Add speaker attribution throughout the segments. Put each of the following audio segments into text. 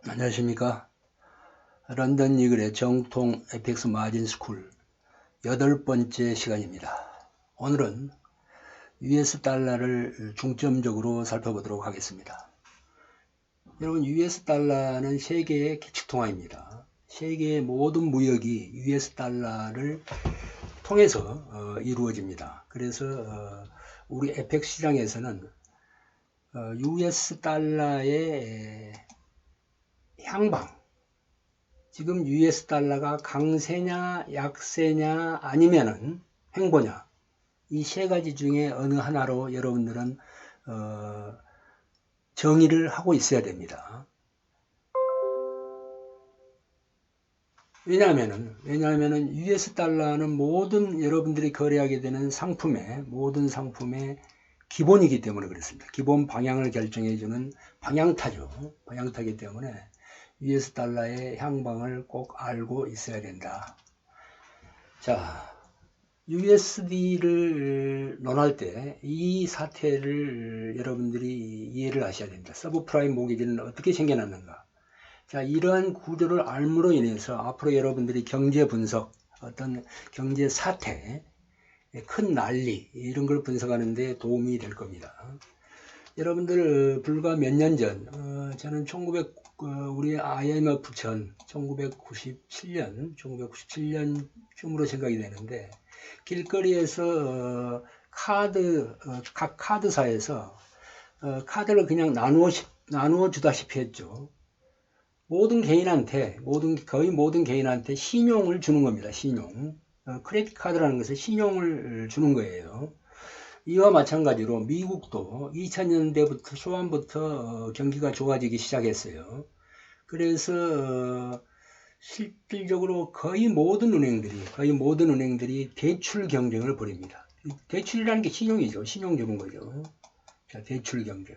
Speaker 1: 안녕하십니까. 런던 이글의 정통 FX 마진 스쿨 8번째 시간입니다. 오늘은 US 달러를 중점적으로 살펴보도록 하겠습니다. 여러분, US 달러는 세계의 기축통화입니다. 세계의 모든 무역이 US 달러를 통해서 이루어집니다. 그래서 우리 FX 시장에서는 US 달러의 향방, 지금 US 달러가 강세냐 약세냐 아니면은 횡보냐, 이 세 가지 중에 어느 하나로 여러분들은 정의를 하고 있어야 됩니다. 왜냐하면은 US 달러는 모든 여러분들이 거래하게 되는 모든 상품의 기본이기 때문에 그렇습니다. 기본 방향을 결정해주는 방향타죠. 방향타이기 때문에 US 달러의 향방을 꼭 알고 있어야 된다. 자, USD를 논할 때 이 사태를 여러분들이 이해를 하셔야 됩니다. 서브프라임 모기지는 어떻게 생겨났는가. 자, 이러한 구조를 알므로 인해서 앞으로 여러분들이 경제 분석, 어떤 경제 사태, 큰 난리, 이런 걸 분석하는 데 도움이 될 겁니다. 여러분들 불과 몇 년 전, 저는 우리 IMF 전 1997년쯤으로 생각이 되는데, 길거리에서 각 카드사에서 카드를 그냥 나누어 주다시피 했죠. 거의 모든 개인한테 신용을 주는 겁니다. 신용. 크레딧 카드라는 것은 신용을 주는 거예요. 이와 마찬가지로 미국도 2000년대부터 초반부터 경기가 좋아지기 시작했어요. 그래서 실질적으로 거의 모든 은행들이 대출 경쟁을 벌입니다. 대출이라는 게 신용이죠. 신용 주는 거죠. 자, 대출 경쟁.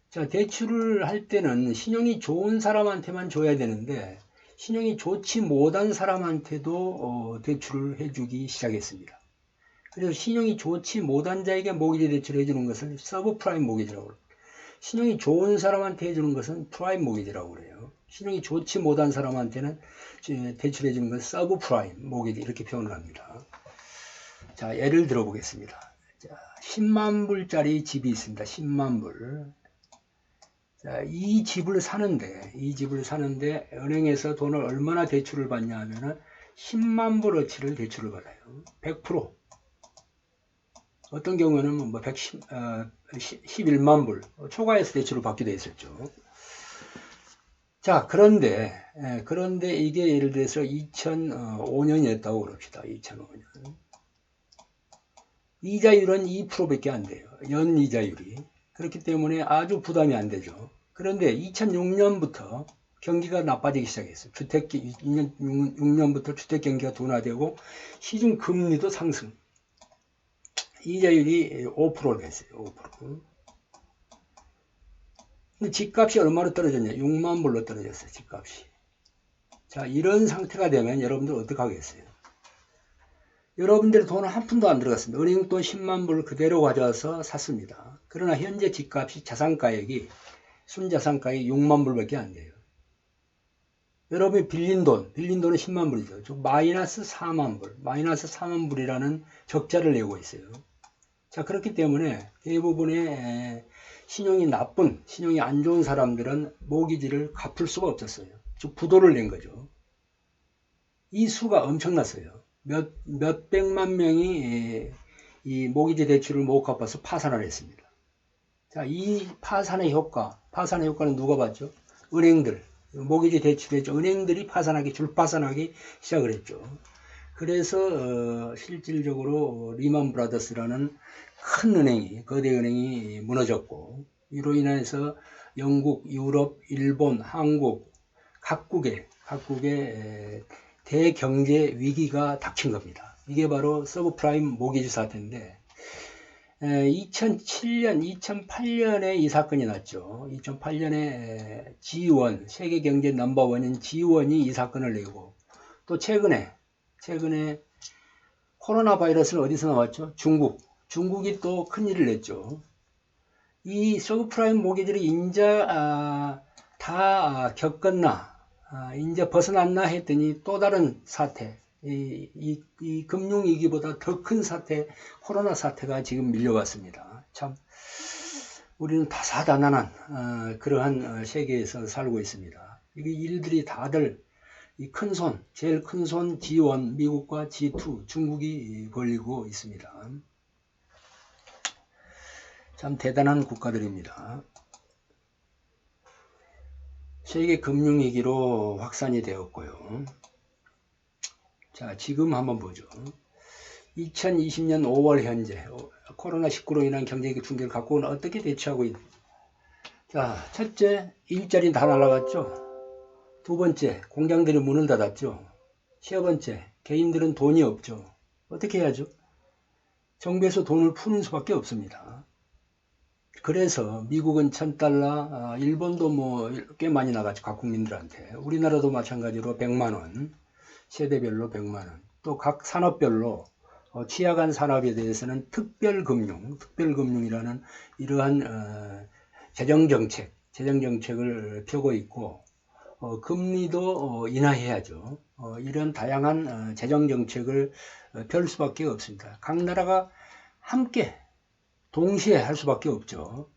Speaker 1: 자, 대출을 할 때는 신용이 좋은 사람한테만 줘야 되는데 신용이 좋지 못한 사람한테도 대출을 해주기 시작했습니다. 그래서 신용이 좋지 못한 자에게 모기지 대출을 해주는 것을 서브프라임 모기지라고 합니다. 신용이 좋은 사람한테 해주는 것은 프라임 모기지라고 그래요. 신용이 좋지 못한 사람한테는 대출해 주는 것은 서브프라임 모기지, 이렇게 표현을 합니다. 자, 예를 들어 보겠습니다. 자, 10만 불짜리 집이 있습니다. 10만 불. 자, 이 집을 사는데 은행에서 돈을 얼마나 대출을 받냐 하면은 10만 불어치를 대출을 받아요. 100%. 어떤 경우는 뭐 11만 불 초과해서 대출을 받기도 했었죠. 자, 그런데 이게 예를 들어서 2005년이었다고 그럽시다. 2005년. 이자율은 2%밖에 안 돼요. 연이자율이. 그렇기 때문에 아주 부담이 안 되죠. 그런데 2006년부터 경기가 나빠지기 시작했어요. 6년부터 주택 경기가 둔화되고 시중 금리도 상승. 이자율이 5%로 됐어요. 5%. 근데 집값이 얼마로 떨어졌냐? 6만 불로 떨어졌어요. 집값이. 자, 이런 상태가 되면 여러분들 어떻게 하겠어요? 여러분들의 돈은 한 푼도 안 들어갔습니다. 은행 돈 10만 불 그대로 가져와서 샀습니다. 그러나 현재 집값이 순자산가액이 6만 불밖에 안 돼요. 여러분이 빌린 돈은 10만 불이죠. 즉 마이너스 4만 불이라는 적자를 내고 있어요. 자, 그렇기 때문에 대부분의 신용이 안 좋은 사람들은 모기지를 갚을 수가 없었어요. 즉 부도를 낸 거죠. 이 수가 엄청났어요. 몇백만 명이 이 모기지 대출을 못 갚아서 파산을 했습니다. 자, 이 파산의 효과는 누가 봤죠? 은행들. 모기지 대출했죠. 은행들이 줄파산하기 시작을 했죠. 그래서 실질적으로 리만 브라더스라는 거대 은행이 무너졌고, 이로 인해서 영국, 유럽, 일본, 한국 각국의 대경제 위기가 닥친 겁니다. 이게 바로 서브프라임 모기지 사태인데, 2008년에 이 사건이 났죠. 2008년에 G1, 세계 경제 넘버원인 G1이 이 사건을 내고, 또 최근에 코로나 바이러스는 어디서 나왔죠? 중국이 또 큰일을 냈죠. 이 서브프라임 모기지를 다 겪었나, 이제 벗어났나 했더니 또 다른 사태, 이 금융위기보다 더 큰 사태, 코로나 사태가 지금 밀려왔습니다. 참 우리는 다사다난한 그러한 세계에서 살고 있습니다. 이 일들이 다들 이 큰 손, 제일 큰 손 G1 미국과 G2 중국이 벌리고 있습니다. 참 대단한 국가들입니다. 세계 금융위기로 확산이 되었고요. 자, 지금 한번 보죠. 2020년 5월 현재 코로나19로 인한 경제적 충격을 갖고는 어떻게 대처하고 있는지. 자, 첫째, 일자리 다 날아갔죠. 두 번째, 공장들이 문을 닫았죠. 세 번째, 개인들은 돈이 없죠. 어떻게 해야죠? 정부에서 돈을 푸는 수밖에 없습니다. 그래서 미국은 1000달러, 일본도 뭐 꽤 많이 나갔죠. 각 국민들한테. 우리나라도 마찬가지로 100만원, 세대별로 100만원. 또 각 산업별로 취약한 산업에 대해서는 특별금융이라는 이러한 재정정책을 펴고 있고, 금리도 인하해야죠. 이런 다양한 재정정책을 펼 수밖에 없습니다. 각 나라가 함께 동시에 할 수밖에 없죠.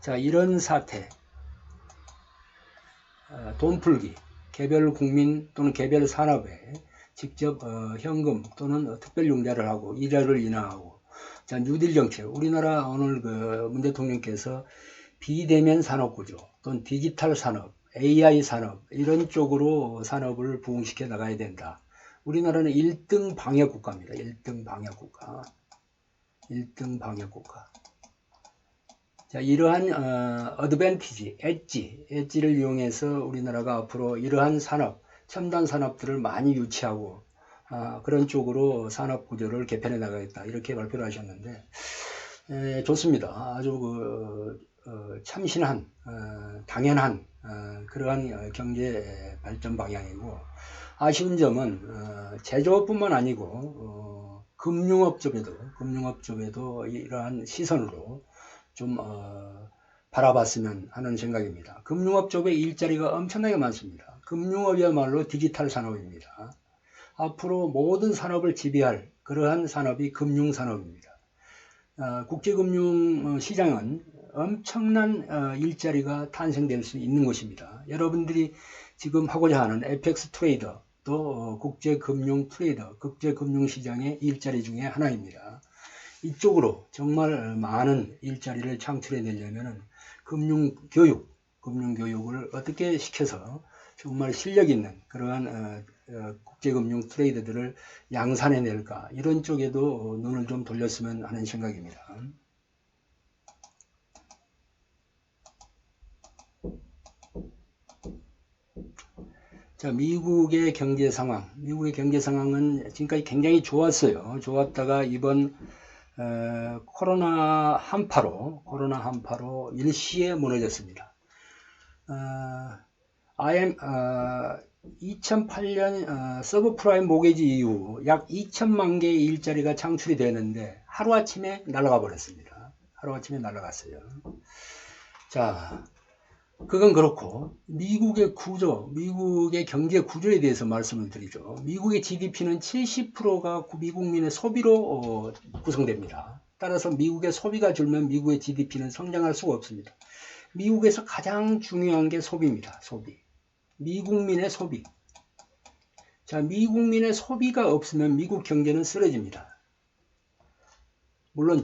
Speaker 1: 자, 이런 사태, 돈 풀기, 개별 국민 또는 개별 산업에 직접 현금 또는 특별융자를 하고 이자를 인하하고, 자, 뉴딜 정책, 우리나라 오늘 문 대통령께서 비대면 산업구조 또는 디지털 산업, AI 산업 이런 쪽으로 산업을 부흥시켜 나가야 된다. 우리나라는 1등 방역국가입니다. 1등 방역국가. 1등 방역국가. 자, 이러한 어드밴티지, 엣지를 이용해서 우리나라가 앞으로 이러한 산업, 첨단 산업들을 많이 유치하고 그런 쪽으로 산업 구조를 개편해 나가겠다. 이렇게 발표를 하셨는데 좋습니다. 아주 참신한, 당연한 그러한 경제 발전 방향이고, 아쉬운 점은 제조업뿐만 아니고 금융업 쪽에도 이러한 시선으로 좀 바라봤으면 하는 생각입니다. 금융업 쪽에 일자리가 엄청나게 많습니다. 금융업이야말로 디지털 산업입니다. 앞으로 모든 산업을 지배할 그러한 산업이 금융산업입니다. 국제금융시장은 엄청난 일자리가 탄생될 수 있는 곳입니다. 여러분들이 지금 하고자 하는 FX 트레이더, 또 국제금융 트레이더, 국제금융시장의 일자리 중에 하나입니다. 이쪽으로 정말 많은 일자리를 창출해 내려면 금융교육을 어떻게 시켜서 정말 실력 있는 그러한 국제금융 트레이더들을 양산해 낼까, 이런 쪽에도 눈을 좀 돌렸으면 하는 생각입니다. 자, 미국의 경제 상황은 지금까지 굉장히 좋았어요. 좋았다가 이번 코로나 한파로 일시에 무너졌습니다. 2008년 서브프라임 모기지 이후 약 2천만 개의 일자리가 창출이 되는데 하루아침에 날아가 버렸습니다. 하루아침에 날아갔어요. 자, 그건 그렇고 미국의 경제 구조에 대해서 말씀을 드리죠. 미국의 GDP는 70%가 미국민의 소비로 구성됩니다. 따라서 미국의 소비가 줄면 미국의 GDP는 성장할 수가 없습니다. 미국에서 가장 중요한 게 소비입니다. 미국민의 소비. 자, 미국민의 소비가 없으면 미국 경제는 쓰러집니다. 물론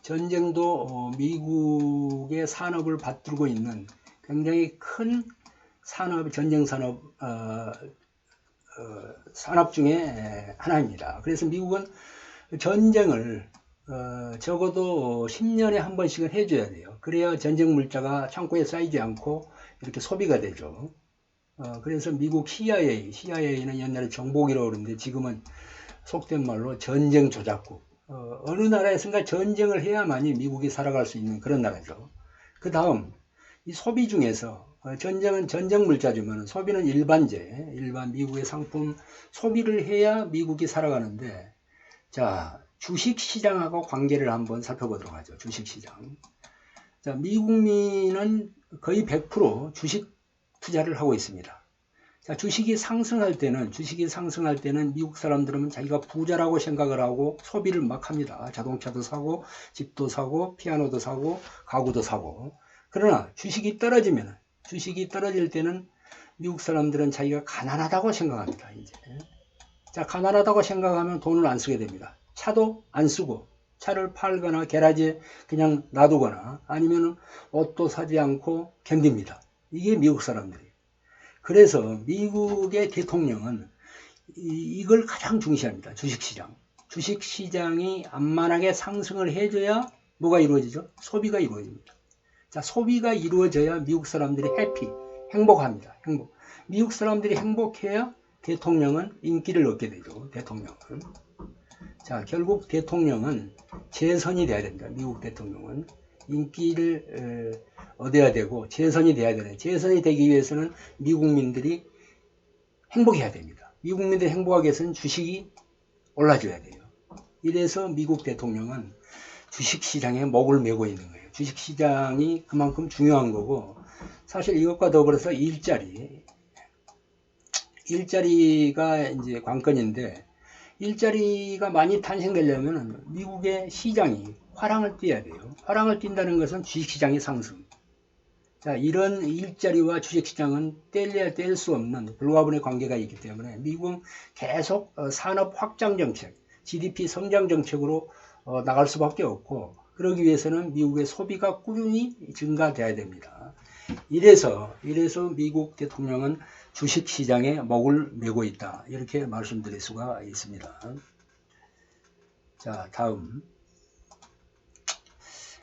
Speaker 1: 전쟁도 미국의 산업을 받들고 있는 굉장히 큰 전쟁 산업 중에 하나입니다. 그래서 미국은 전쟁을 적어도 10년에 한 번씩은 해줘야 돼요. 그래야 전쟁 물자가 창고에 쌓이지 않고 이렇게 소비가 되죠. 그래서 미국 CIA는 옛날에 정보기라고 그러는데 지금은 속된 말로 전쟁 조작국. 어느 나라에선가 전쟁을 해야만이 미국이 살아갈 수 있는 그런 나라죠. 그 다음 이 소비 중에서 전쟁은 전쟁 물자지만 소비는 일반 미국의 상품 소비를 해야 미국이 살아가는데, 자, 주식시장하고 관계를 한번 살펴보도록 하죠. 주식시장. 자, 미국민은 거의 100% 주식 투자를 하고 있습니다. 자, 주식이 상승할 때는 미국 사람들은 자기가 부자라고 생각을 하고 소비를 막 합니다. 자동차도 사고, 집도 사고, 피아노도 사고, 가구도 사고. 그러나 주식이 떨어질 때는 미국 사람들은 자기가 가난하다고 생각합니다. 이제. 자, 가난하다고 생각하면 돈을 안 쓰게 됩니다. 차도 안 쓰고, 차를 팔거나 게라지에 그냥 놔두거나 아니면 옷도 사지 않고 견딥니다. 이게 미국 사람들이에요. 그래서 미국의 대통령은 이걸 가장 중시합니다. 주식시장. 주식시장이 안만하게 상승을 해줘야 뭐가 이루어지죠? 소비가 이루어집니다. 자, 소비가 이루어져야 미국 사람들이 행복합니다. 미국 사람들이 행복해야 대통령은 인기를 얻게 되죠. 대통령은. 자, 결국 대통령은 재선이 돼야 됩니다. 미국 대통령은. 인기를 얻어야 되고 재선이 돼야 되는. 재선이 되기 위해서는 미국민들이 행복해야 됩니다. 미국민들이 행복하기 위해서는 주식이 올라줘야 돼요. 이래서 미국 대통령은 주식시장에 목을 메고 있는 거예요. 주식시장이 그만큼 중요한 거고, 사실 이것과 더불어서 일자리가 이제 관건인데, 일자리가 많이 탄생되려면 미국의 시장이 화랑을 띄어야 돼요. 화랑을 띈다는 것은 주식시장의 상승. 자, 이런 일자리와 주식시장은 뗄래야 뗄 수 없는 불가분의 관계가 있기 때문에 미국은 계속 산업 확장 정책, GDP 성장 정책으로 나갈 수밖에 없고, 그러기 위해서는 미국의 소비가 꾸준히 증가돼야 됩니다. 이래서 미국 대통령은 주식시장에 목을 메고 있다. 이렇게 말씀드릴 수가 있습니다. 자, 다음.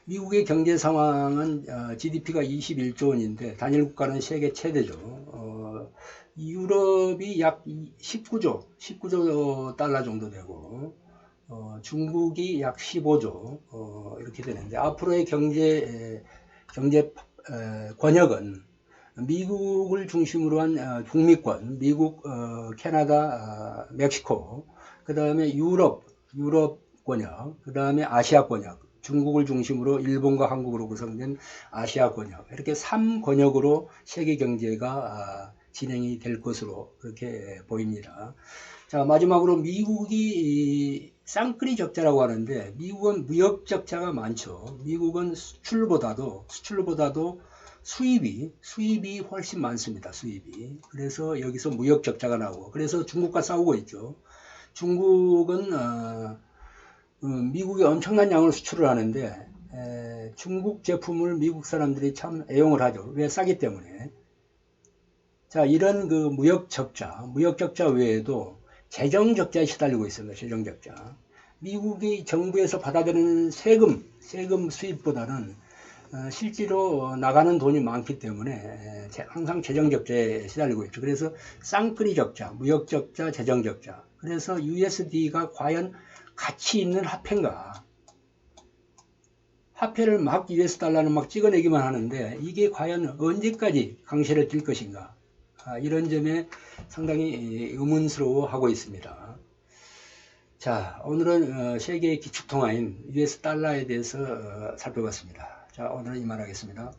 Speaker 1: 미국의 경제 상황은 GDP가 21조 원인데 단일 국가는 세계 최대죠. 유럽이 약 19조 달러 정도 되고, 중국이 약 15조 이렇게 되는데, 앞으로의 경제 권역은 미국을 중심으로 한 북미권, 미국, 캐나다, 멕시코, 그 다음에 유럽 권역, 그 다음에 아시아 권역, 중국을 중심으로 일본과 한국으로 구성된 아시아 권역, 이렇게 3권역으로 세계 경제가 진행이 될 것으로 그렇게 보입니다. 자, 마지막으로 미국이 쌍끌이 적자라고 하는데, 미국은 무역 적자가 많죠. 미국은 수출보다도 수입이 훨씬 많습니다. 수입이. 그래서 여기서 무역 적자가 나오고, 그래서 중국과 싸우고 있죠. 중국은 미국이 엄청난 양을 수출을 하는데, 중국 제품을 미국 사람들이 참 애용을 하죠. 왜? 싸기 때문에. 자, 이런 그 무역 적자 외에도 재정 적자에 시달리고 있습니다. 재정 적자. 미국이 정부에서 받아들이는 세금 수입보다는 실제로 나가는 돈이 많기 때문에 항상 재정 적자에 시달리고 있죠. 그래서 쌍끌이 적자, 무역 적자, 재정 적자. 그래서 USD가 과연 가치 있는 화폐인가? 화폐를 막 US 달러는 막 찍어내기만 하는데 이게 과연 언제까지 강세를 띨 것인가? 이런 점에 상당히 의문스러워하고 있습니다. 자, 오늘은 세계의 기축통화인 US 달러에 대해서 살펴봤습니다. 자, 오늘은 이만하겠습니다.